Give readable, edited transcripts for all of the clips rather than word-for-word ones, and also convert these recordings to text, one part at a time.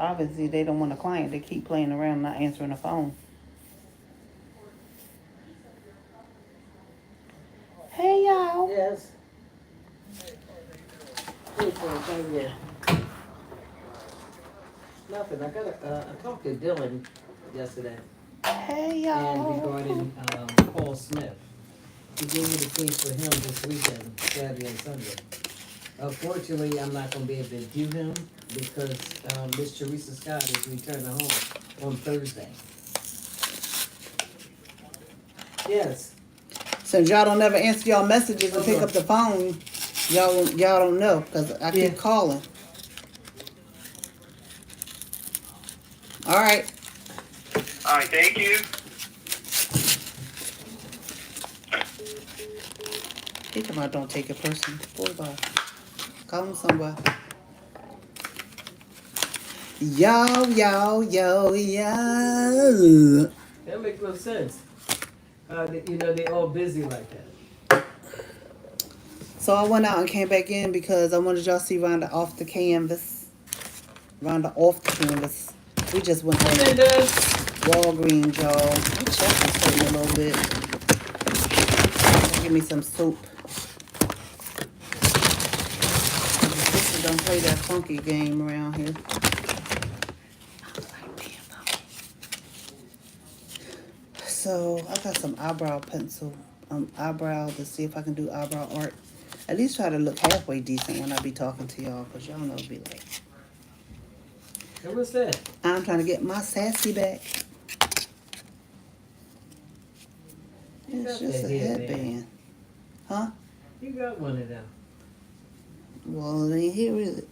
Obviously, they don't want a client. They keep playing around, not answering the phone. Hey, y'all. Yes. Hey, thank you. Nothing. I talked to Dylan yesterday, Hey, and y'all. regarding Paul Smith. He gave me the keys for him this weekend, Saturday and Sunday. Unfortunately, I'm not gonna be able to do him because Miss Teresa Scott is returning home on Thursday. Yes. Since y'all don't ever answer y'all messages and pick up the phone, y'all don't know because I keep calling. All right. All right, thank you. He come out, don't take it personal. Boy, bye. Call him somewhere. Yo. That makes no sense. They all busy like that. So I went out and came back in because I wanted y'all to see Rhonda off the canvas. Rhonda off the canvas. We just went to Walgreens, y'all. My chest is hurting a little bit. Give me some soup. The sister don't play that funky game around here. So I got some eyebrow pencil, eyebrow to see if I can do eyebrow art. At least try to look halfway decent when I be talking to y'all, cause y'all know be like. Hey, what's that? I'm trying to get my sassy back. It's just a headband. Huh? You got one of them. Well, it ain't here, is it?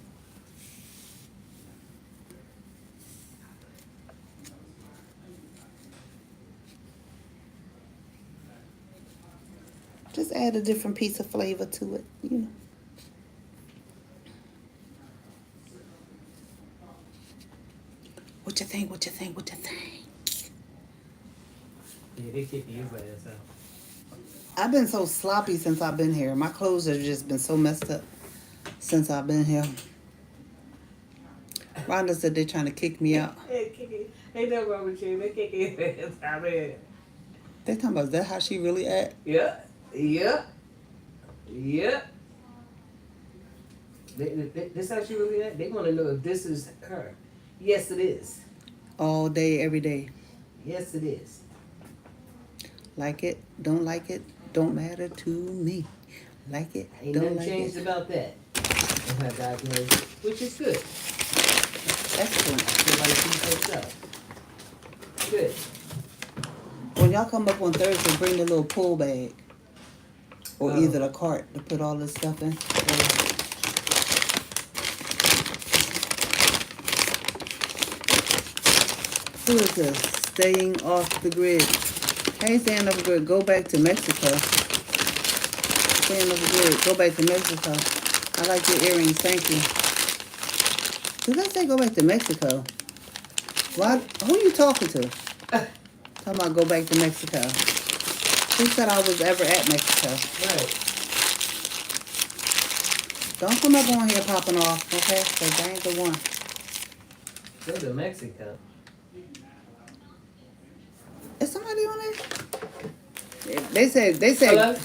Just add a different piece of flavor to it, you know. What you think? Yeah, they kicking your ass out. I've been so sloppy since I've been here. My clothes have just been so messed up since I've been here. Rhonda said they're trying to kick me out. Ain't nothing wrong with you. They kicking your ass out, man. They talking about, is that how she really act? Yeah. This how she really act? They want to know if this is her. Yes, it is. All day, every day. Yes, it is. Like it, don't matter to me. Like it, Ain't don't nothing like changed it. about that. And her diagnosis, which is good. Excellent. Somebody sees herself. Good. When y'all come up on Thursday, bring the little pull bag. Or either the cart to put all this stuff in. Who is this? Staying off the grid. Hey, staying off the grid. Go back to Mexico. Staying off the grid. Go back to Mexico. I like your earrings. Thank you. Did I say go back to Mexico? Why? Who are you talking to? Talking about go back to Mexico. Who said I was ever at Mexico? Right. Don't come up on here popping off, okay? Because I ain't the one. Go to Mexico. Is somebody on there? They said Hello?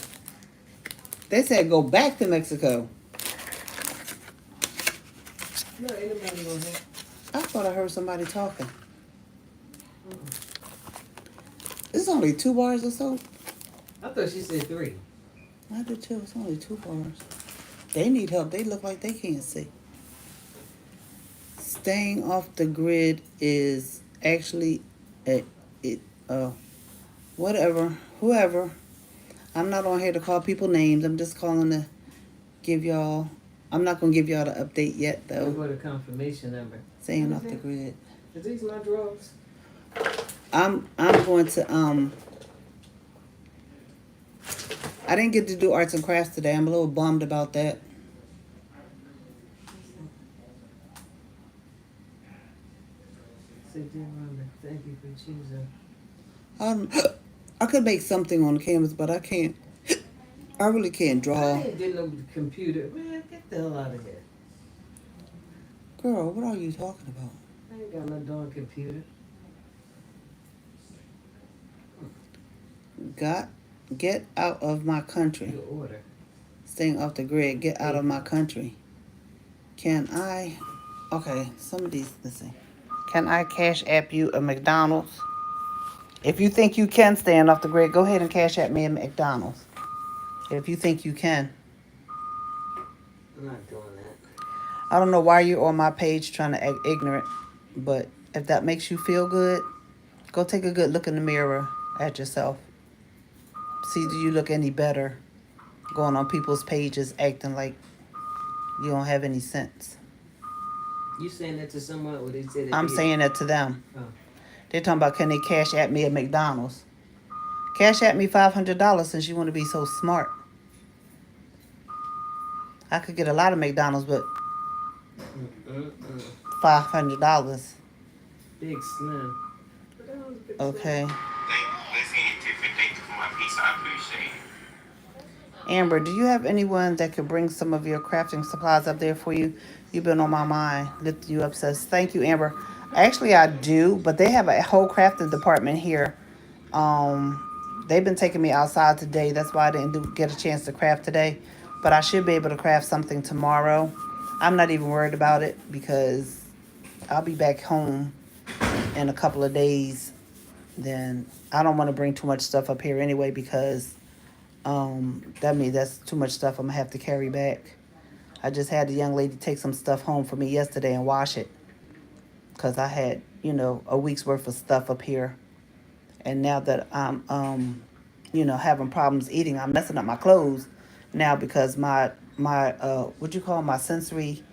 They said go back to Mexico. No, ain't nobody on here. I thought I heard somebody talking. It's only 2 bars or so. I thought she said 3. I did too. It's only 2 bars. They need help. They look like they can't see. Staying off the grid is actually whatever, whoever. I'm not on here to call people names. I'm just calling to give y'all. I'm not gonna give y'all the update yet though. What a confirmation number. Staying off the grid. Is these my drawers? I'm going to I didn't get to do arts and crafts today. I'm a little bummed about that. Thank you for choosing. I could make something on the canvas, but I can't. I really can't draw. I ain't getting no computer. Man, get the hell out of here. Girl, what are you talking about? I ain't got no darn computer. Get out of my country. Your order. Staying off the grid. Get out of my country. Can I? Okay, some of these. Let's see. Can I cash app you a McDonald's? If you think you can stand off the grid, go ahead and cash app me a McDonald's. If you think you can. I'm not doing that. I don't know why you're on my page trying to act ignorant, but if that makes you feel good, go take a good look in the mirror at yourself. See, do you look any better going on people's pages acting like you don't have any sense? You saying that to someone, or they said it I'm to you? saying that to them. Oh. They're talking about, can they cash at me at McDonald's? Cash at me $500 since you want to be so smart. I could get a lot of McDonald's, but $500. Big Slim. Okay. Thank you for my pizza. I appreciate it. Amber, do you have anyone that could bring some of your crafting supplies up there for you? You've been on my mind, lifting you up. Says, thank you, Amber. Actually, I do, but they have a whole crafting department here. They've been taking me outside today. That's why I didn't get a chance to craft today. But I should be able to craft something tomorrow. I'm not even worried about it because I'll be back home in a couple of days. Then I don't want to bring too much stuff up here anyway because that means that's too much stuff I'm gonna have to carry back. I just had the young lady take some stuff home for me yesterday and wash it because I had, a week's worth of stuff up here. And now that I'm, having problems eating, I'm messing up my clothes now because my sensory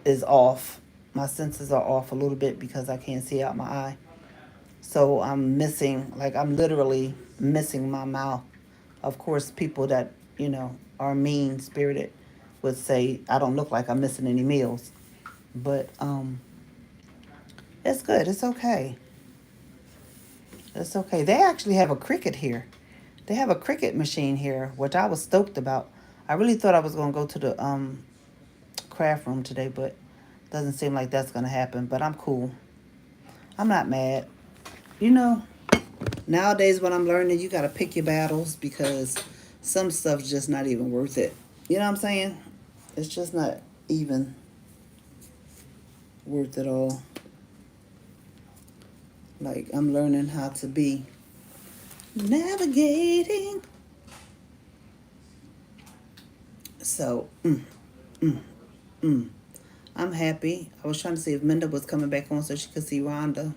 is off. My senses are off a little bit because I can't see out my eye. So I'm literally missing my mouth. Of course, people that, are mean-spirited would say I don't look like I'm missing any meals. But it's good. It's okay. It's okay. They actually have a Cricut here. They have a Cricut machine here, which I was stoked about. I really thought I was going to go to the craft room today, but doesn't seem like that's going to happen. But I'm cool. I'm not mad. Nowadays when I'm learning, you got to pick your battles because some stuff's just not even worth it. You know what I'm saying? It's just not even worth it all. Like, I'm learning how to be navigating. So, I'm happy. I was trying to see if Minda was coming back on so she could see Rhonda.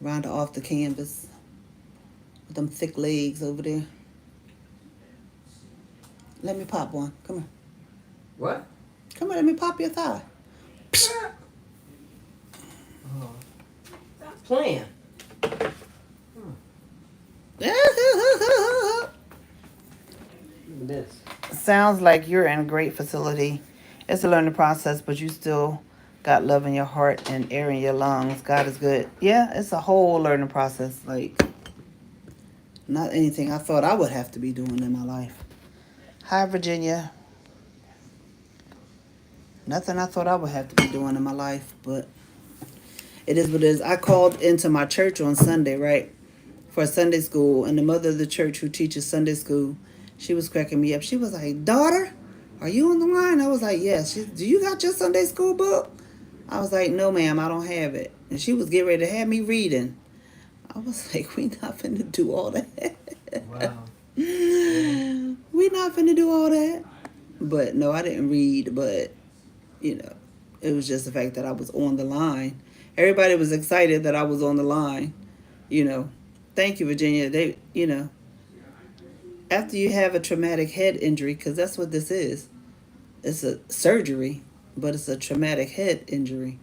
Rhonda off the canvas with them thick legs over there. Let me pop one. Come here. What? Come here, let me pop your thigh. Oh. Stop playing. This. Sounds like you're in a great facility. It's a learning process, but you still got love in your heart and air in your lungs. God is good. Yeah, it's a whole learning process. Like, not anything I thought I would have to be doing in my life. Hi, Virginia. Nothing I thought I would have to be doing in my life, but it is what it is. I called into my church on Sunday, right, for Sunday school, and the mother of the church who teaches Sunday school, she was cracking me up. She was like, "Daughter, are you on the line?" I was like, "Yes." She, "Do you got your Sunday school book?" I was like, "No, ma'am, I don't have it." And she was getting ready to have me reading. I was like, "We not finna do all that." Wow. We not finna do all that. But no, I didn't read, but it was just the fact that I was on the line. Everybody was excited that I was on the line. Thank you, Virginia. They, after you have a traumatic head injury, because that's what this is. It's a surgery, but it's a traumatic head injury.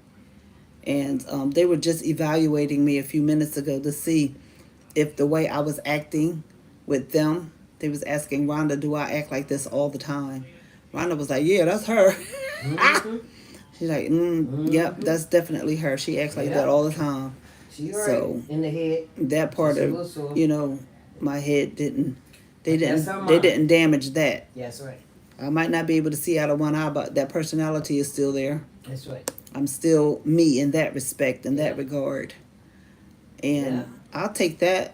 And they were just evaluating me a few minutes ago to see if the way I was acting with them, they was asking Rhonda, do I act like this all the time? Rhonda was like, yeah, that's her. Mm-hmm. She's like, yep, that's definitely her. She acts like that all the time. She's right in the head. That part of, my head they didn't damage that. Yeah, that's right. I might not be able to see out of one eye, but that personality is still there. That's right. I'm still me in that respect, in that regard. And Yeah. I'll take that,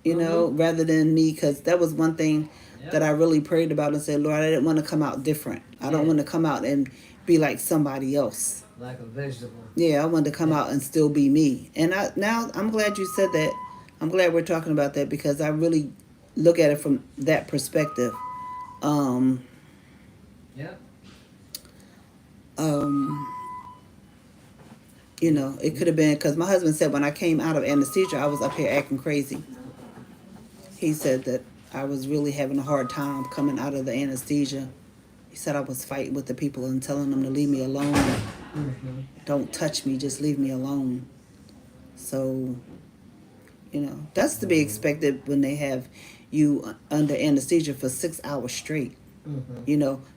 rather than me, because that was one thing that I really prayed about and said, Lord, I didn't want to come out different. I don't want to come out and be like somebody else. Like a vegetable. Yeah, I wanted to come out and still be me. And now I'm glad you said that. I'm glad we're talking about that because I really look at it from that perspective. Um, Yep. It could have been because my husband said when I came out of anesthesia, I was up here acting crazy. He said that I was really having a hard time coming out of the anesthesia. He said I was fighting with the people and telling them to leave me alone. Don't touch me, just leave me alone. So, that's to be expected when they have you under anesthesia for 6 hours straight.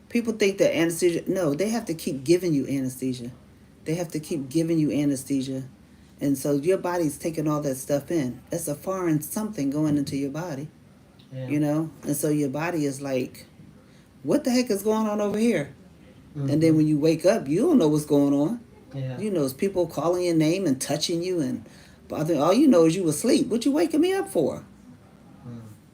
People think that anesthesia, no, they have to keep giving you anesthesia. They have to keep giving you anesthesia. And so your body's taking all that stuff in. It's a foreign something going into your body, And so your body is like, what the heck is going on over here? And then when you wake up, you don't know what's going on. Yeah. It's people calling your name and touching you and bothering. All you know is you were asleep. What you waking me up for?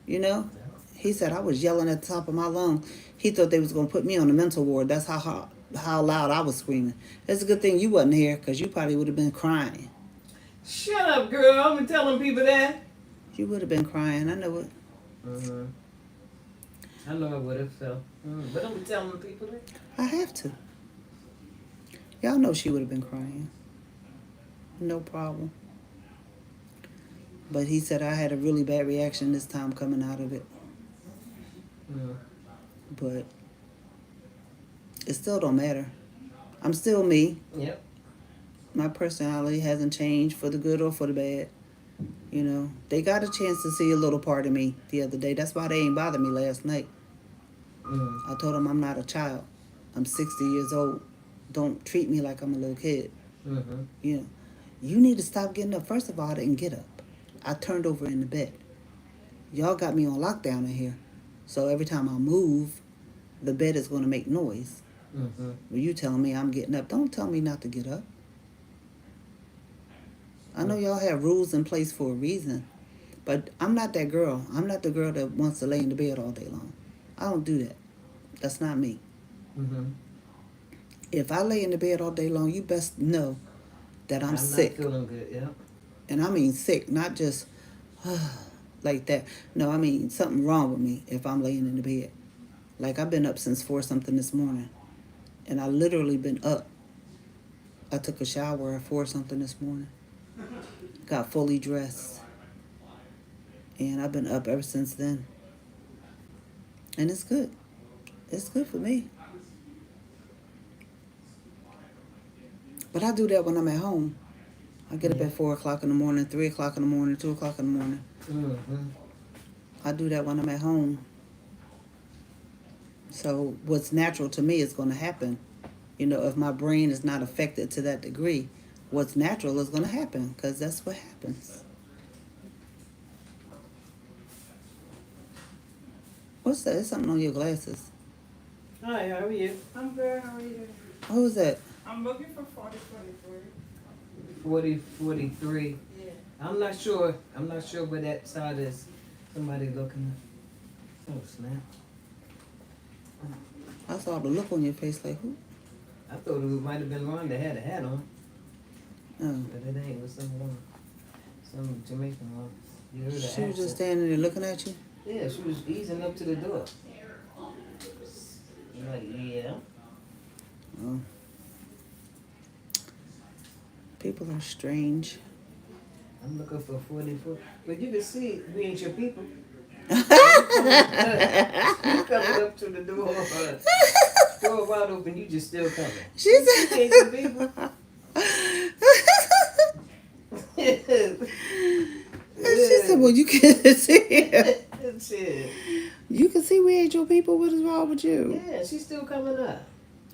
He said I was yelling at the top of my lungs. He thought they was going to put me on the mental ward. That's how loud I was screaming. It's a good thing you wasn't here because you probably would have been crying. Shut up, girl. I'm been telling people that. You would have been crying. I know it. I know I would have, so. But I'm telling people that. I have to. Y'all know she would have been crying. No problem. But he said I had a really bad reaction this time coming out of it. But it still don't matter. I'm still me. Yep. My personality hasn't changed for the good or for the bad. They got a chance to see a little part of me the other day. That's why they ain't bothered me last night. I told them I'm not a child. I'm 60 years old. Don't treat me like I'm a little kid. You need to stop getting up. First of all, I didn't get up. I turned over in the bed. Y'all got me on lockdown in here. So every time I move, the bed is going to make noise. Well, you telling me I'm getting up. Don't tell me not to get up. I know y'all have rules in place for a reason. But I'm not that girl. I'm not the girl that wants to lay in the bed all day long. I don't do that. That's not me. If I lay in the bed all day long, you best know that I'm sick. I'm not feeling good, yeah. And I mean sick, not just like that. No, I mean something wrong with me if I'm laying in the bed. Like I've been up since 4 something this morning. And I literally been up. I took a shower at 4 something this morning. Got fully dressed. And I've been up ever since then. And it's good. It's good for me. But I do that when I'm at home. I get up at 4 o'clock in the morning, 3 o'clock in the morning, 2 o'clock in the morning. I do that when I'm at home. So what's natural to me is going to happen. If my brain is not affected to that degree, what's natural is going to happen because that's what happens. What's that? There's something on your glasses. Hi, how are you? I'm good. How are you? Who's that? I'm looking for 4023. 43. Yeah. I'm not sure where that side is. Somebody looking. Oh, snap. I saw the look on your face like, who? I thought it might have been one that had a hat on. Oh. But it ain't. It was some woman. Some Jamaican one. You heard the She was accent. just standing there looking at you? Yeah, she was easing up to the door. I'm like, yeah. Oh. People are strange. I'm looking for 44. But you can see we ain't your people. You coming up to the door. Door wide open, you just still coming. She We said, ain't your people. She said, well, you can see. Shit. You can see we ain't your people. What is wrong with you? Yeah, she's still coming up.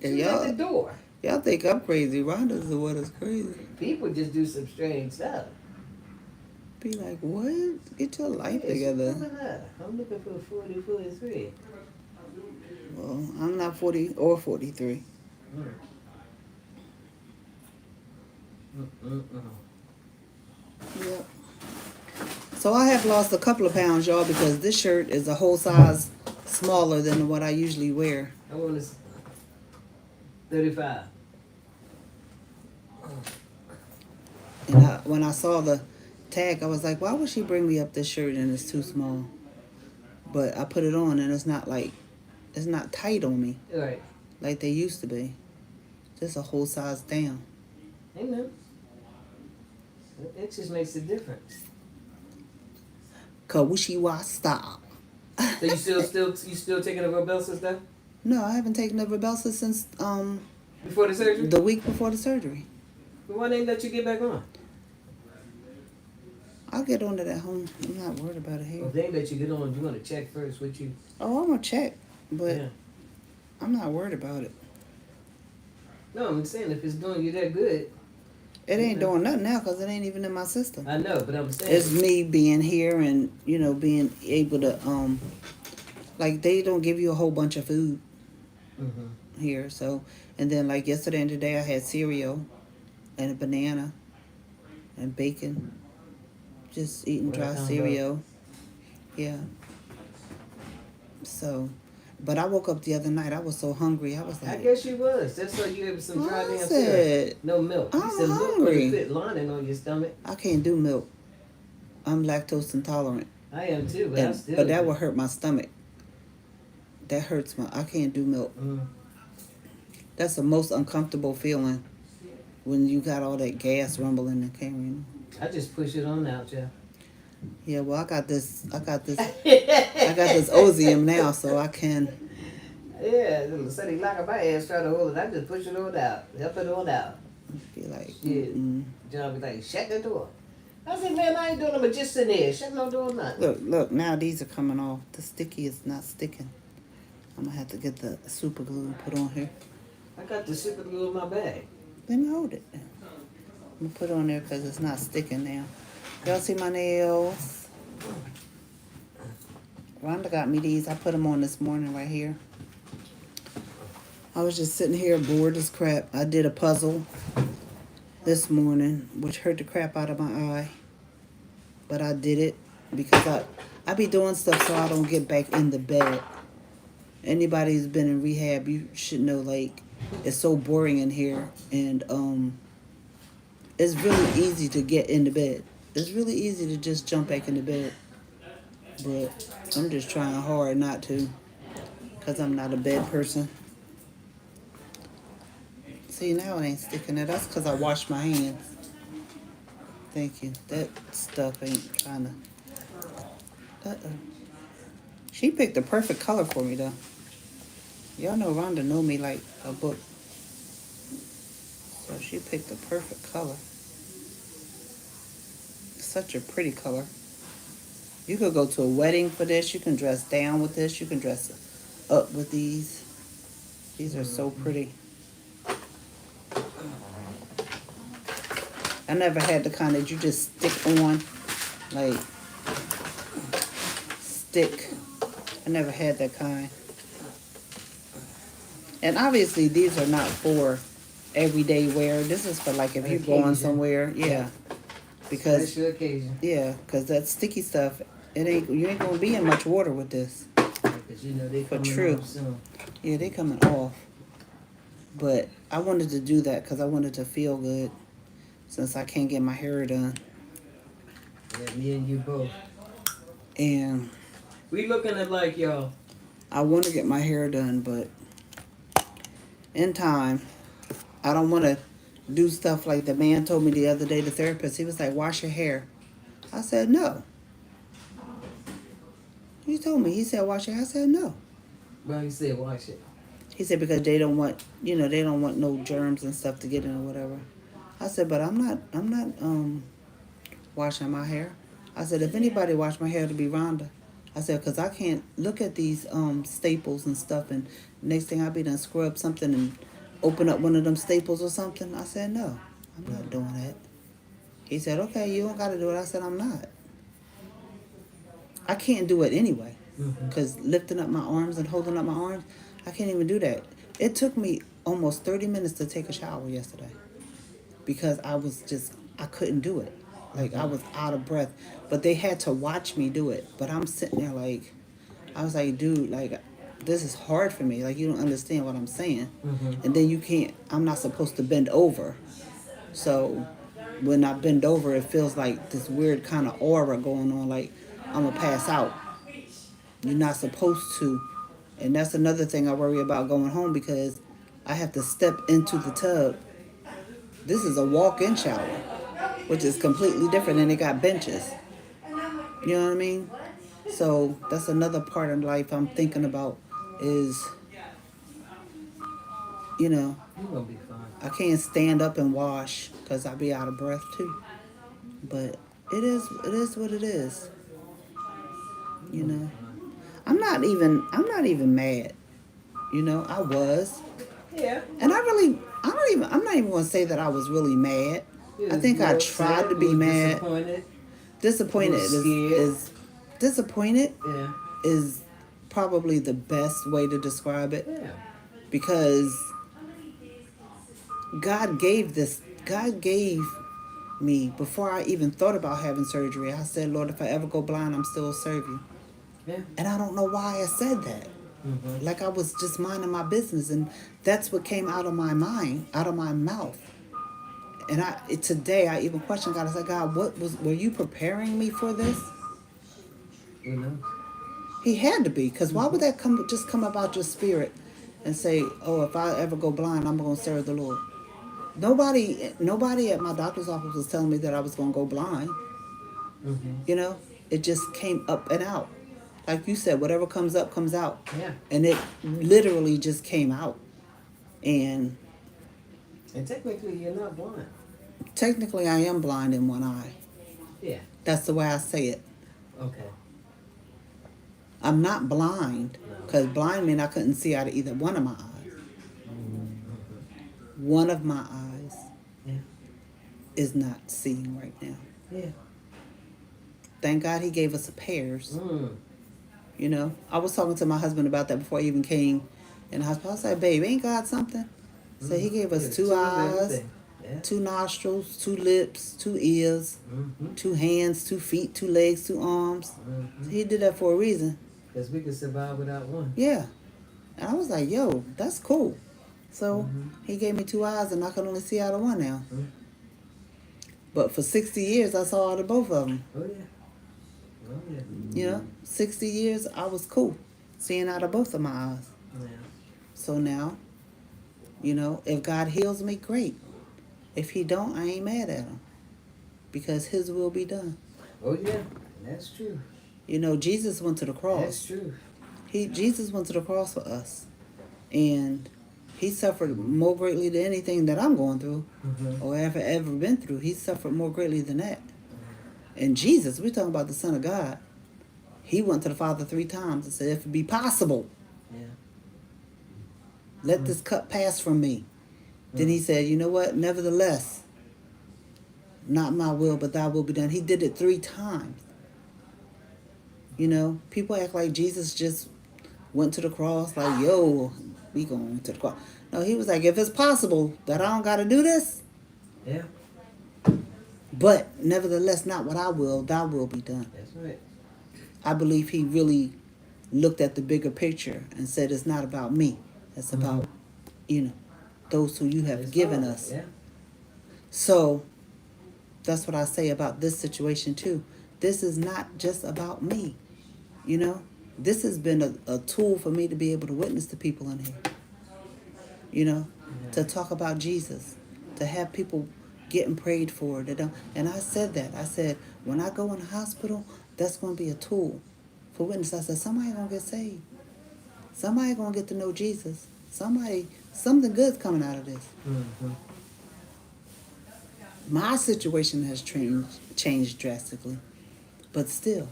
And She's at the door. y'all think I'm crazy. Rhonda's the one that's crazy. People just do some strange stuff. Be like, what? Get your life Yeah, she's together. coming up. I'm looking for 40, 43. Well, I'm not 40 or 43. Yep. So I have lost a couple of pounds, y'all, because this shirt is a whole size smaller than what I usually wear. I want this 35. And when I saw the tag, I was like, why would she bring me up this shirt and it's too small? But I put it on and it's not tight on me Right. like they used to be. Just a whole size down. Amen. It just makes a difference. Kawushiwa style. So you still taking the Robelsa stuff? No, I haven't taken the Rebelsa since Before the surgery? the week before the surgery. Why didn't let you get back on? I'll get on it at home. I'm not worried about it Well, here. if they ain't let you get on, you want to check first what you. Oh, I'm gonna check, but Yeah. I'm not worried about it. No, I'm saying if it's doing you that good. It ain't Okay. doing nothing now because it ain't even in my system. I know, but I'm saying. It's me being here and being able to like they don't give you a whole bunch of food here. So and then like yesterday and today I had cereal and a banana and bacon. Just eating Well, dry that sounds cereal. Yeah. So, but I woke up the other night. I was so hungry. I was I like, guess you was. That's why you gave us some dry I damn said, cereal. No milk. I'm You said milk hungry. would fit lining on your stomach. I can't do milk. I'm lactose intolerant. I am too, but I still. But that will hurt my stomach. That hurts I can't do milk. That's the most uncomfortable feeling when you got all that gas rumbling and carrying. I just push it on out, yeah. Yeah, well, I got this Ozium now, so I can. Yeah, said he like my ass trying to hold it. I just push it on out, help it on out. Be like, Shit. John be like, shut the door. I said, man, I ain't doing it, just in there. Shut no door, nothing. Look, now these are coming off. The sticky is not sticking. I'm gonna have to get the super glue and put on here. I got the super glue in my bag. Let me hold it. I'm gonna put it on there because it's not sticking now. Y'all see my nails? Rhonda got me these. I put them on this morning right here. I was just sitting here bored as crap. I did a puzzle this morning, which hurt the crap out of my eye. But I did it because I be doing stuff so I don't get back in the bed. Anybody who's been in rehab, you should know, like, it's so boring in here. And it's really easy to get into bed. It's really easy to just jump back into bed. But I'm just trying hard not to because I'm not a bed person. See, now it ain't sticking there. That's because I washed my hands. Thank you. That stuff ain't trying to... Uh-oh. She picked the perfect color for me, though. Y'all know Rhonda know me like a book. So she picked the perfect color. Such a pretty color. You could go to a wedding for this. You can dress down with this. You can dress up with these. These are so pretty. I never had the kind that you just stick on. Like, stick. I never had that kind. And obviously these are not for everyday wear. This is for like if you're going somewhere. Yeah. Because Special occasion. yeah, because that sticky stuff, you ain't gonna be in much water with this. Because you know they For coming true. off soon. Yeah, they coming off. But I wanted to do that because I wanted to feel good since I can't get my hair done. Yeah, me and you both. And We looking at like y'all. I want to get my hair done, but in time, I don't want to do stuff like the man told me the other day, the therapist. He was like, wash your hair. I said, no. He told me, he said, wash your hair. I said, no. Well, he said wash it. He said, because they don't want, they don't want no germs and stuff to get in or whatever. I said, but I'm not washing my hair. I said, if anybody wash my hair, it'll be Rhonda. I said, because I can't look at these staples and stuff, and next thing I'll be done scrub something and open up one of them staples or something. I said, no, I'm not doing that. He said, okay, you don't got to do it. I said, I'm not. I can't do it anyway, because lifting up my arms and holding up my arms, I can't even do that. It took me almost 30 minutes to take a shower yesterday. because I couldn't do it. Like I was out of breath. But they had to watch me do it. But I'm sitting there like, I was like, dude, like, this is hard for me. Like, you don't understand what I'm saying. And then I'm not supposed to bend over. So when I bend over, it feels like this weird kind of aura going on, like I'm going to pass out. You're not supposed to. And that's another thing I worry about going home because I have to step into the tub. This is a walk-in shower, which is completely different, and it got benches. You know what I mean? So that's another part of life I'm thinking about is, you know, You're gonna be fine. I can't stand up and wash because I'll be out of breath too. But it is what it is. You know, I'm not even mad. You know, I was, Yeah. and I'm not even going to say that I was really mad. You I was think I real tried upset, to be you was mad. Disappointed. Disappointed is disappointed Yeah. is probably the best way to describe it Yeah. because God gave me before I even thought about having surgery. I said, Lord, if I ever go blind, I'm still serve you. Yeah. And I don't know why I said that. Like I was just minding my business, and that's what came out of my mind, out of my mouth. And today I even questioned God. I said, God, were you preparing me for this? Who knows? He had to be, because why would that come about your spirit and say, oh, if I ever go blind, I'm going to serve the Lord? Nobody at my doctor's office was telling me that I was going to go blind. You know, it just came up and out. Like you said, whatever comes up, comes out. Yeah. And it literally just came out. And And technically, you're not blind. technically, I am blind in one eye. Yeah. That's the way I say it. Okay. I'm not blind, because blind means I couldn't see out of either one of my eyes. One of my eyes Yeah. is not seeing right now. Yeah. Thank God he gave us pairs. Mm. You know, I was talking to my husband about that before I even came in the hospital. I said, babe, ain't God something? So he gave us Yeah, two of eyes, everything. Yeah. 2 nostrils, 2 lips, 2 ears, Mm-hmm. 2 hands, 2 feet, 2 legs, 2 arms. Mm-hmm. He did that for a reason. Because we can survive without one. Yeah. And I was like, yo, that's cool. So he gave me 2 eyes and I can only see out of one now. Mm. But for 60 years, I saw out of both of them. Oh, yeah. Oh, yeah. You know, 60 years, I was cool seeing out of both of my eyes. Yeah. So now, you know, if God heals me, great. If he don't, I ain't mad at him. Because his will be done. Oh, yeah. That's true. You know, Jesus went to the cross. That's true. Jesus went to the cross for us. And he suffered more greatly than anything that I'm going through or have ever been through. He suffered more greatly than that. And Jesus, we're talking about the Son of God. He went to the Father 3 times and said, if it be possible, Yeah. let this cup pass from me. Then he said, you know what? Nevertheless, not my will, but thy will be done. He did it 3 times. You know, people act like Jesus just went to the cross like, yo, we going to the cross. No, he was like, if it's possible that I don't got to do this, Yeah. but nevertheless, not what I will, thy will be done. That's right. I believe he really looked at the bigger picture and said, it's not about me. It's about, you know, those who you have It's given all, us. Yeah. So that's what I say about this situation too. This is not just about me. You know, this has been a tool for me to be able to witness to people in here. You know, to talk about Jesus, to have people getting prayed for. And I said that. I said, when I go in the hospital, that's going to be a tool for witness. I said, somebody going to get saved. Somebody going to get to know Jesus. Something good's coming out of this. Mm-hmm. My situation has changed drastically. But still,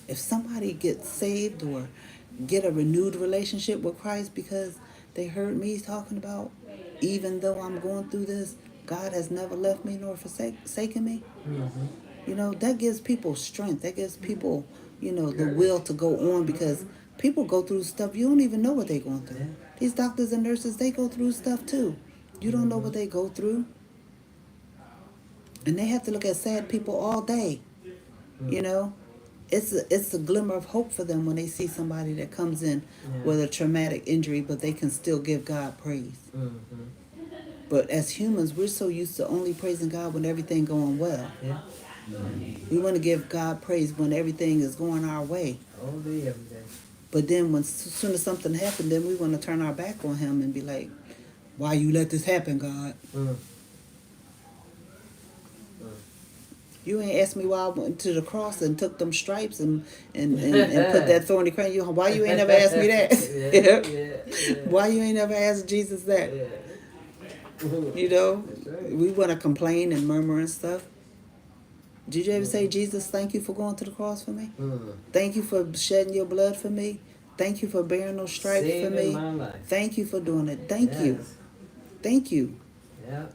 if somebody gets saved or get a renewed relationship with Christ because they heard me talking about, even though I'm going through this, God has never left me nor forsaken me. Mm-hmm. You know, that gives people strength. That gives people, you know, the will to go on, because people go through stuff. You don't even know what they're going through. These doctors and nurses, they go through stuff too. You don't know what they go through. And they have to look at sad people all day. You know, it's a glimmer of hope for them when they see somebody that comes in Yeah. with a traumatic injury, but they can still give God praise. Mm-hmm. But as humans, we're so used to only praising God when everything going well. Yeah. We want to give God praise when everything is going our way. All day, every day. But then when as soon as something happens, then we want to turn our back on him and be like, why you let this happen, God? Mm. You ain't asked me why I went to the cross and took them stripes and put that thorny crown. Why you ain't never asked me that? Yeah. Why you ain't never asked Jesus that? Yeah. You know, That's right. we want to complain and murmur and stuff. Did you ever say, Jesus, thank you for going to the cross for me? Mm. Thank you for shedding your blood for me. Thank you for bearing those stripes for Saving me. my life. Thank you for doing it. Thank you. Yes. Thank you Yeah.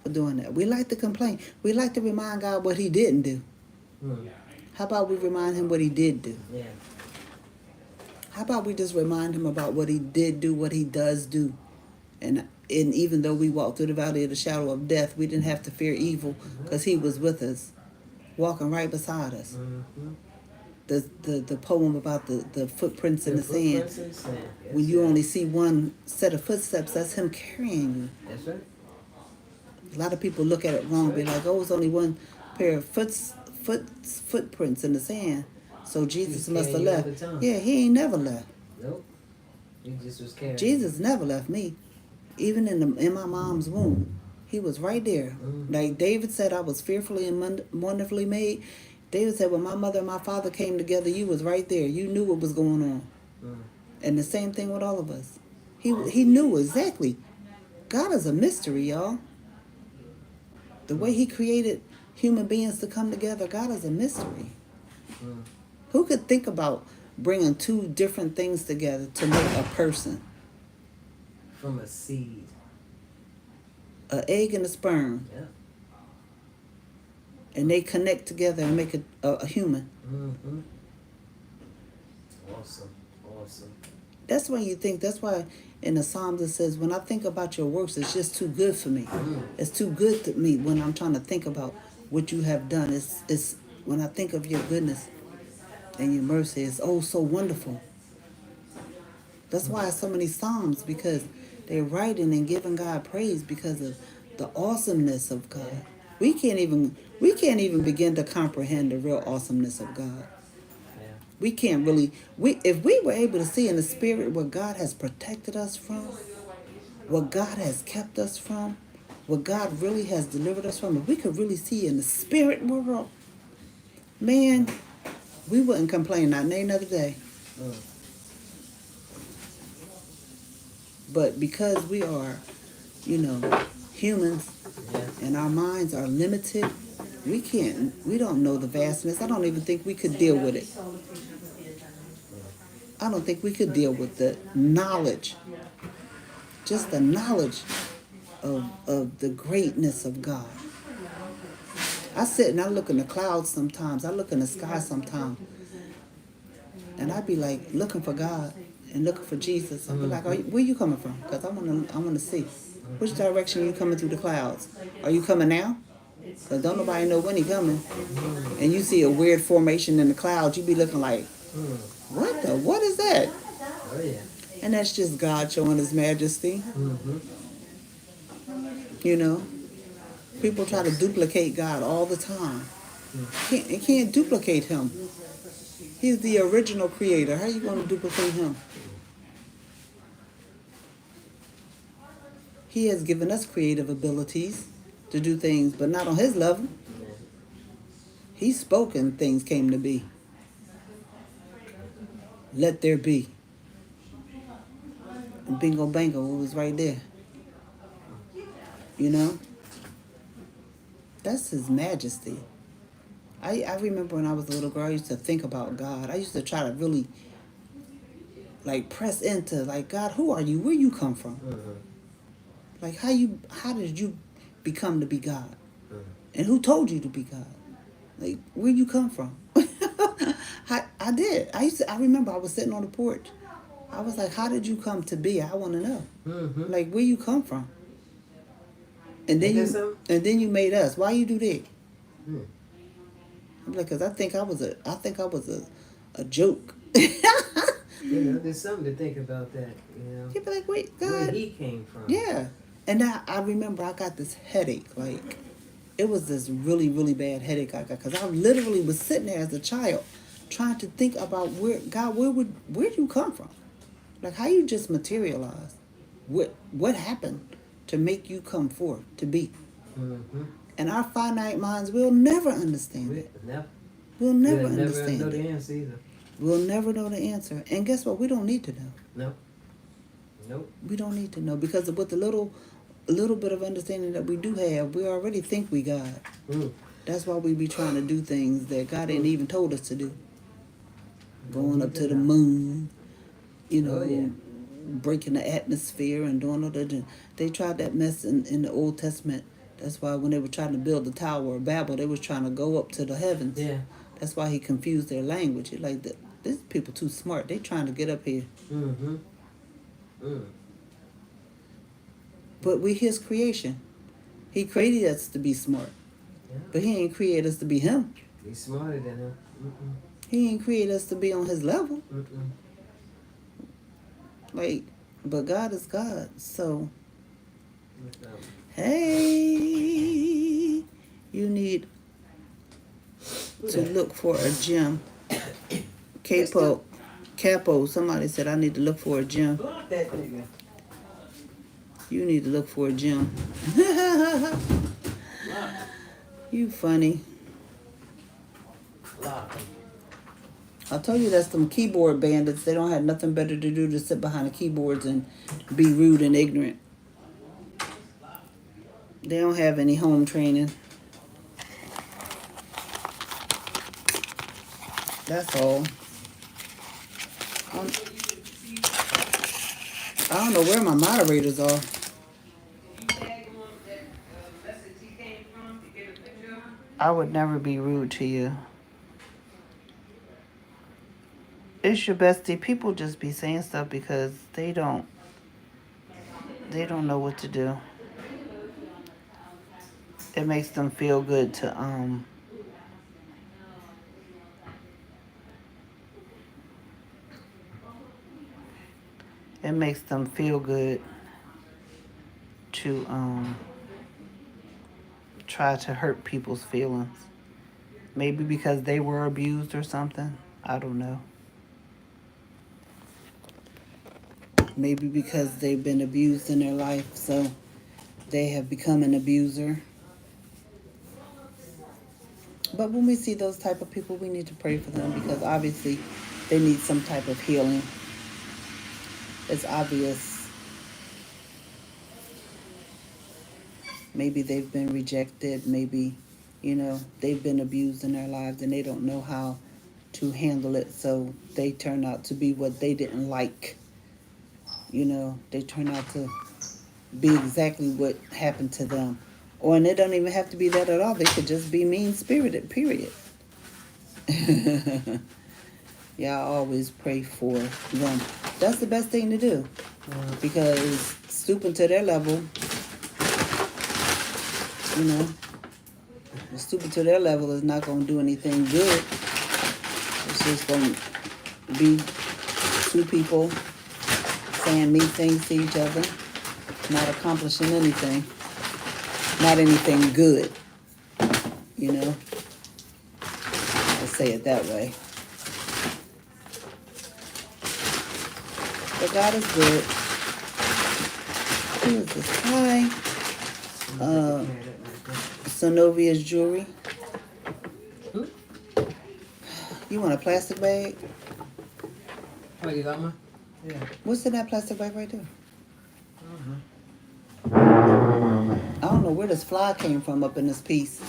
for doing that. We like to complain. We like to remind God what he didn't do. Mm. How about we remind him what he did do? Yeah. How about we just remind him about what he did do, what he does do? And even though we walked through the valley of the shadow of death, we didn't have to fear evil because he was with us, walking right beside us. Mm-hmm. The poem about the footprints in the sand. Footprints in the sand. Yes, When you yes. only see one set of footsteps, that's him carrying you. That's right. A lot of people look at it wrong, be like, "Oh, it's only one pair of footprints in the sand, so Jesus He's must have carrying you all left." the time. Yeah, he ain't never left. Nope. He just was carrying. Jesus never left me, even in my mom's womb. He was right there. Mhm. Like David said, I was fearfully and wonderfully made. David said, when my mother and my father came together, you was right there. You knew what was going on. Mm. And the same thing with all of us. He knew exactly. God is a mystery, y'all. The way he created human beings to come together, God is a mystery. Mm. Who could think about bringing two different things together to make a person? From a seed. An egg and a sperm. Yeah. And they connect together and make a human. Mm-hmm. Awesome. Awesome. That's why in the Psalms it says, when I think about your works, it's just too good for me. Mm. It's too good to me when I'm trying to think about what you have done. It's when I think of your goodness and your mercy, it's oh so wonderful. That's why it's so many Psalms, because they're writing and giving God praise because of the awesomeness of God. We can't even begin to comprehend the real awesomeness of God. Yeah. We can't really if we were able to see in the spirit what God has protected us from, what God has kept us from, what God really has delivered us from, if we could really see in the spirit world, man, we wouldn't complain not another day. Mm. But because we are, humans Yeah. and our minds are limited, we don't know the vastness. I don't even think we could deal with it. I don't think we could deal with the knowledge, just the knowledge of the greatness of God. I sit and I look in the clouds sometimes. I look in the sky sometimes. And I be like looking for God and looking for Jesus. I be like, where you coming from? Because I want to see. Which direction you coming through the clouds? Are you coming now? Because don't nobody know when he coming. And you see a weird formation in the clouds, you be looking like, what is that? Oh yeah. And that's just God showing his majesty. Mm-hmm. You know, people try to duplicate God all the time. You can't duplicate him. He's the original creator. How are you going to duplicate him? He has given us creative abilities to do things, but not on his level. He spoke and things came to be. Let there be. And bingo bango, it was right there. You know? That's his majesty. I remember when I was a little girl, I used to think about God. I used to try to really, press into, God, who are you? Where you come from? Mm-hmm. How did you become to be God? Mm-hmm. And who told you to be God? Where you come from? I did. I remember I was sitting on the porch. I was like, how did you come to be? I want to know. Mm-hmm. Where you come from? And then Ain't that something? and then you made us. Why you do that? Hmm. I'm like, cause I think I was a joke. You know, there's something to think about that, you know. You'd be like, wait, Where God. he came from. Yeah. And I remember I got this headache. Like, it was this really, really bad headache I got. Because I literally was sitting there as a child trying to think about where'd you come from? Like, how you just materialize? What happened to make you come forth to be? Mm-hmm. And our finite minds will never understand it. We'll never We'll never understand know it. the answer either. We'll never know the answer. And guess what? We don't need to know. No. Nope. We don't need to know because with the little bit of understanding that we do have, we already think we God. Mm. That's why we be trying to do things that God ain't even told us to do. Going up to the moon, you know, Oh, yeah. breaking the atmosphere and doing all that. They tried that mess in the Old Testament. That's why when they were trying to build the Tower of Babel, they was trying to go up to the heavens. Yeah. That's why he confused their language. Like, these people too smart. They trying to get up here. Mm-hmm. Mm. But we his creation. He created us to be smart. Yeah. But he ain't create us to be him. He's smarter than him. Mm-mm. He ain't create us to be on his level. Mm-mm. Like, but God is God. So, Mm-mm. hey, you need to look for a gym. Capo, somebody said I need to look for a gym. Block that nigga. You need to look for a gym. You funny. Block him. I told you that's them keyboard bandits. They don't have nothing better to do to sit behind the keyboards and be rude and ignorant. They don't have any home training. That's all. I don't know where my moderators are. I would never be rude to you. It's your bestie. People just be saying stuff because they don't know what to do. It makes them feel good to it makes them feel good to try to hurt people's feelings. Maybe because they were abused or something. I don't know. Maybe because they've been abused in their life, so they have become an abuser. But when we see those type of people, we need to pray for them because obviously they need some type of healing. It's obvious. Maybe they've been rejected. Maybe, they've been abused in their lives and they don't know how to handle it. So they turn out to be what they didn't like. They turn out to be exactly what happened to them. And it don't even have to be that at all. They could just be mean-spirited, period. Y'all always pray for them. That's the best thing to do. Because stooping to their level, stooping to their level is not going to do anything good. It's just going to be two people saying mean things to each other, not accomplishing anything. Not anything good, I'll say it that way. But God is good. Who is this? Hi. Sonovia's jewelry. You want a plastic bag? Oh, you got one? Yeah. What's in that plastic bag right there? I don't know where this fly came from up in this piece.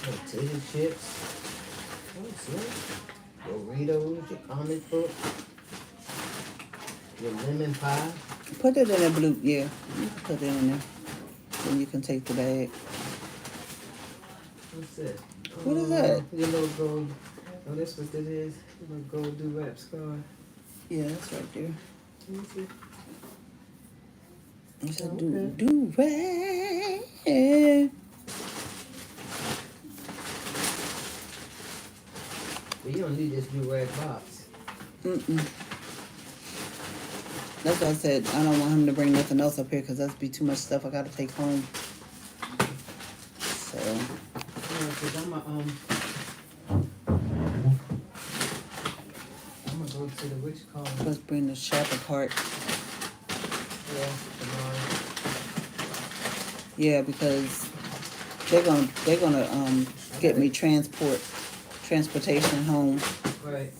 Potato chips. What's that? Doritos, your comic book. Your lemon pie. Put it in a blue, yeah. You can put it in there. Then you can take the bag. What's that? What is that? Your little gold. Oh, that's what that is. Your little gold do-rap scar. Yeah, that's right there. Let me see. It's a Okay. do-rag. But you don't need this new rag box. Mm-mm. That's why I said I don't want him to bring nothing else up here because that's be too much stuff I gotta take home. So Yeah, cause I'm gonna go to the witch call. let's bring the shopper cart. Yeah, tomorrow. Yeah, because they're gonna get me transportation home. Right.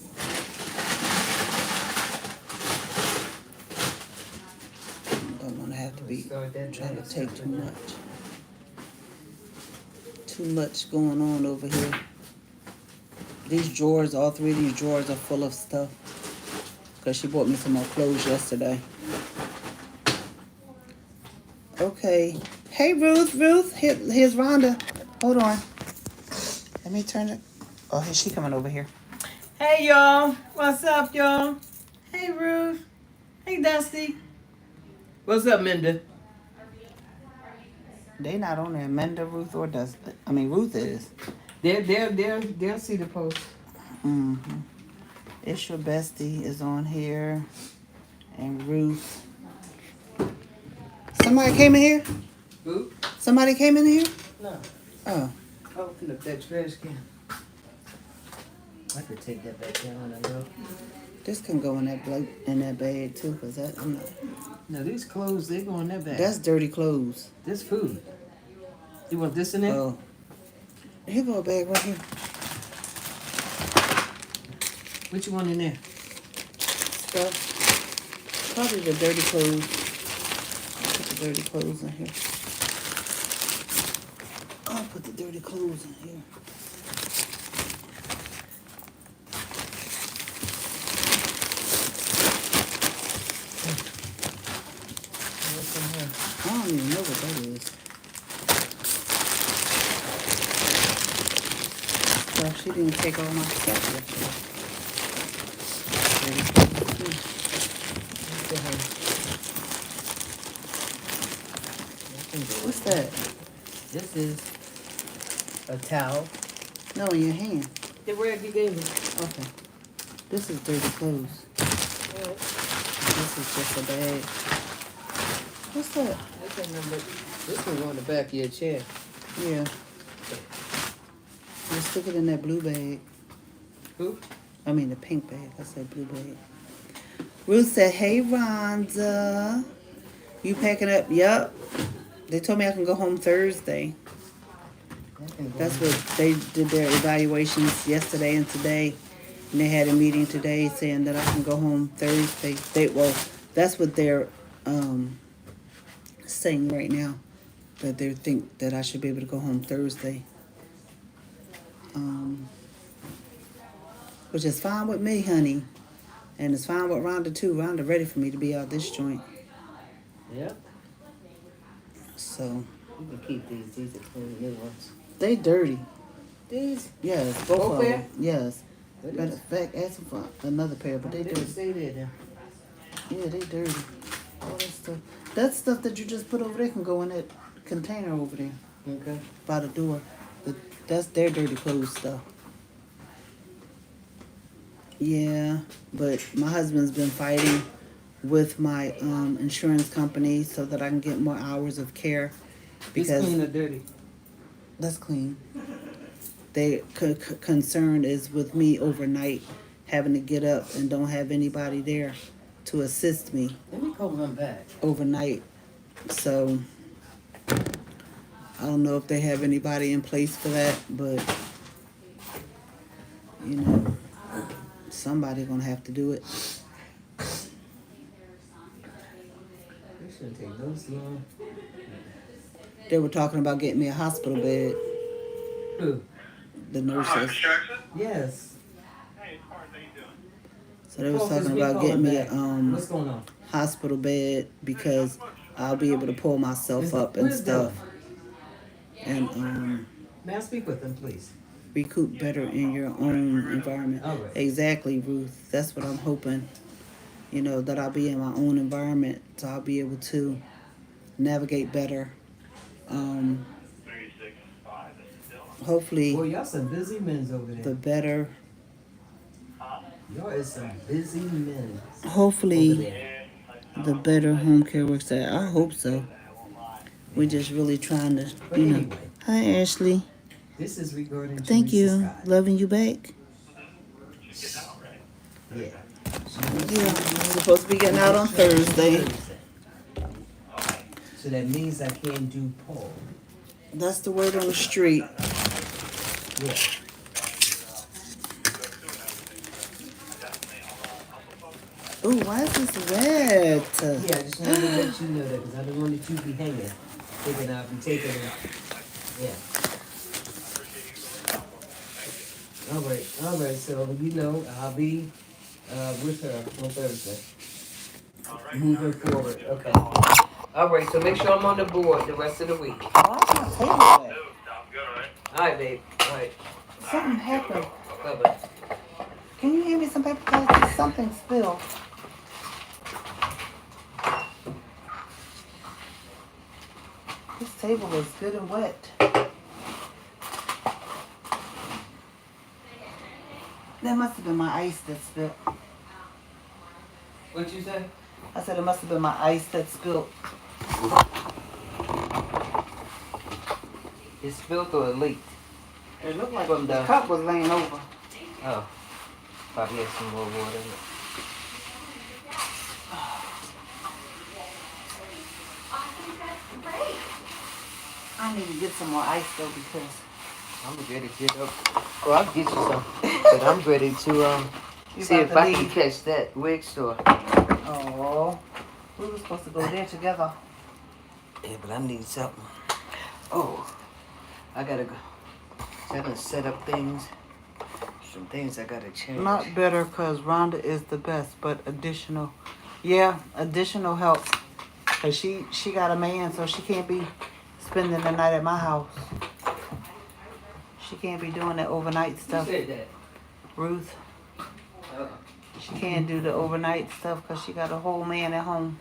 Don't want to have to be Start that trying to day. take too much. Too much going on over here. These drawers, all three of these drawers are full of stuff. Because she bought me some more clothes yesterday. Okay. Hey, Ruth. Here's Rhonda. Hold on. Let me turn it. Oh, here she coming over here. Hey y'all, what's up y'all? Hey Ruth. Hey Dusty. What's up, Minda? They not on there. Menda, Ruth, or Dusty. I mean, Ruth is. They'll see the post. Mm-hmm. It's Your Bestie is on here. And Ruth. Somebody came in here? Who? Somebody came in here? No. Oh. Open up that trash can. I could take that back down when I go. This can go in that bag too, cause I'm not. No, these clothes, they go in that bag. That's dirty clothes. This food. You want this in there? Oh. Here go a bag right here. What you want in there? Stuff. Probably the dirty clothes. Put the dirty clothes in here. I'll put the dirty clothes in here. What's in here? I don't even know what that is. Well, she didn't take all my stuff yesterday. What's that? This is a towel. No, in your hand. The rag you gave me. Okay. This is dirty clothes. This is just a bag. What's that? I can't remember. This one on the back of your chair. Yeah. You stick it in that blue bag. Who? I mean the pink bag. I said blue bag. Ruth said, "Hey Rhonda, you packing up?" Yup. They told me I can go home Thursday. That's what they did their evaluations yesterday and today. And they had a meeting today saying that I can go home Thursday. That's what they're saying right now. That they think that I should be able to go home Thursday. Which is fine with me, honey. And it's fine with Rhonda too. Rhonda ready for me to be out this joint. Yep. So You can keep these. These are clean new ones. they dirty. These? Yes, both of pair? them. Yes. What Matter is- of fact, ask them for another pair, but they didn't dirty. say that now. Yeah, they dirty. All that stuff. That stuff that you just put over there can go in that container over there Okay. by the door. That's their dirty clothes stuff. Yeah, but my husband's been fighting with my insurance company so that I can get more hours of care It's because clean or dirty? that's clean. They concern is with me overnight having to get up and don't have anybody there to assist me Let me call them back. overnight. So I don't know if they have anybody in place for that, but you know, somebody gonna have to do it. This shouldn't take no long. They were talking about getting me a hospital bed. Who? The nurses. Yes. So they was talking about getting me a What's going on? hospital bed because I'll be able to pull myself up and What is stuff Dylan? and May I speak with them, please? recoup better in your own environment. All right. Exactly, Ruth. That's what I'm hoping. You know, that I'll be in my own environment, so I'll be able to navigate better. Hopefully, Boy, y'all some busy men over the there. better. Y'all is some busy men over Hopefully, there. the better home care works out. I hope so. We're just really trying to, But you know. anyway, Hi, Ashley. this is regarding Thank Teresa you. Scott. Loving you back. Yeah. Yeah, we're supposed to be getting out on Thursday. So that means I can't do Paul. That's the word on the street. Yeah. Oh, why is this wet? Yeah, I just wanted to let you know that because I don't want it to be hanging, thinking I'll be taking it. Yeah. All right. So you know I'll be with her on Thursday. Moving forward. Okay. All right. So make sure I'm on the board the rest of the week. Why is my table wet? All right, babe. All right. Something happened. Bye-bye. Can you give me some paper because something spilled? This table is good and wet. That must have been my ice that spilled. What you say? I said it must have been my ice that spilled. It spilled or it leaked? It looked like From the the- cup was laying over. Oh. Probably had some more water in it. I need to get some more ice though because I'm ready to get up. Well, I'll get you some. But I'm ready to you see about if to I can leave. catch that wig store. Oh, we were supposed to go there together. Yeah, but I need something. Oh, I gotta go. So I gotta set up things. Some things I gotta change. Not better because Rhonda is the best, but additional help. Cause she got a man, so she can't be spending the night at my house. She can't be doing that overnight Who stuff. said that? Ruth, Uh, she can't do the overnight stuff because she got a whole man at home.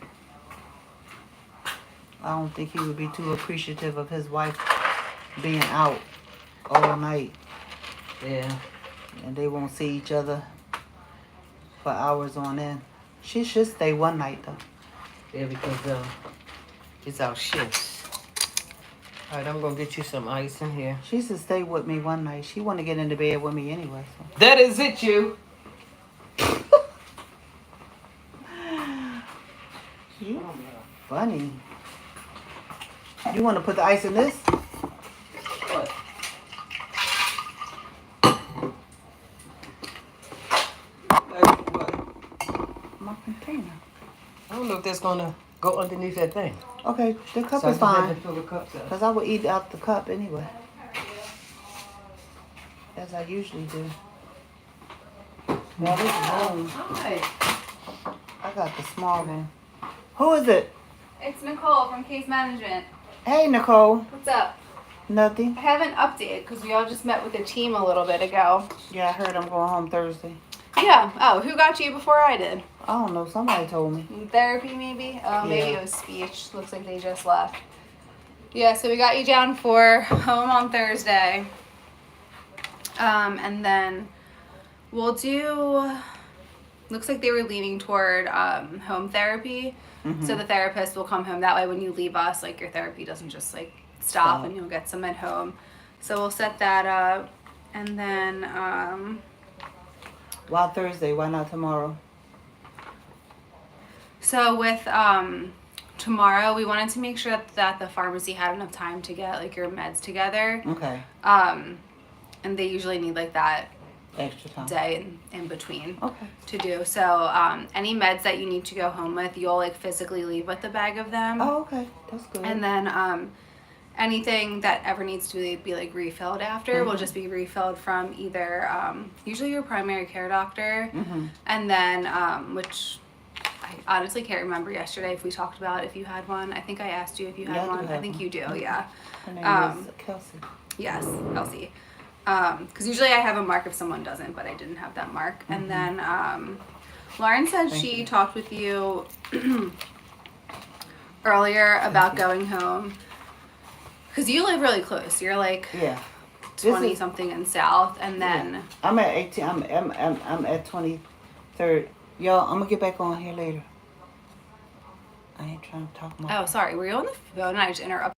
I don't think he would be too appreciative of his wife being out all night yeah. and they won't see each other for hours on end. She should stay one night though. Yeah, because it's our shifts. All right, I'm gonna get you some ice in here. She should stay with me one night. She want to get into bed with me anyway. So. That is it, you. You funny. You want to put the ice in this? What? What? My container. I don't know if that's gonna go underneath that thing. Okay, the cup So I is just have fine. to fill the cups up. Because I would eat out the cup anyway. As I usually do. Now this room, Hi, I got the small room. Who is it? it's Nicole from Case Management. Hey, Nicole. What's up? Nothing. I have an update because we all just met with the team a little bit ago. Yeah, I heard I'm going home Thursday. Yeah. Oh, who got you before I did? I don't know. Somebody told me. Therapy, maybe? Oh, maybe Yeah. it was speech. Looks like they just left. Yeah, so we got you down for home on Thursday. And then we'll do, looks like they were leaning toward home therapy. So the therapist will come home. That way when you leave us, like your therapy doesn't just like stop and you'll get some at home. So we'll set that up. And then, Why Thursday? Why not tomorrow? so with tomorrow, we wanted to make sure that the pharmacy had enough time to get like your meds together. Okay. And they usually need like that Extra time. day in between Okay. to do. So any meds that you need to go home with, you'll like physically leave with a bag of them. Oh, okay. That's good. And then anything that ever needs to be like refilled after will just be refilled from either usually your primary care doctor, and then which I honestly can't remember yesterday if we talked about if you had one. I think I asked you if you had Yeah, I do one. I have think one. you do. Yeah. Her name is Kelsey. Yes, Elsie. Because usually I have a mark if someone doesn't, but I didn't have that mark. And then Lauren said she talked with you earlier about going home. Because you live really close. You're like Yeah. 20 something in South, and then I'm at 18. I'm at 23rd. Y'all, I'm gonna get back on here later. I ain't trying to talk more. oh, sorry, were you on the phone? And I just interrupted.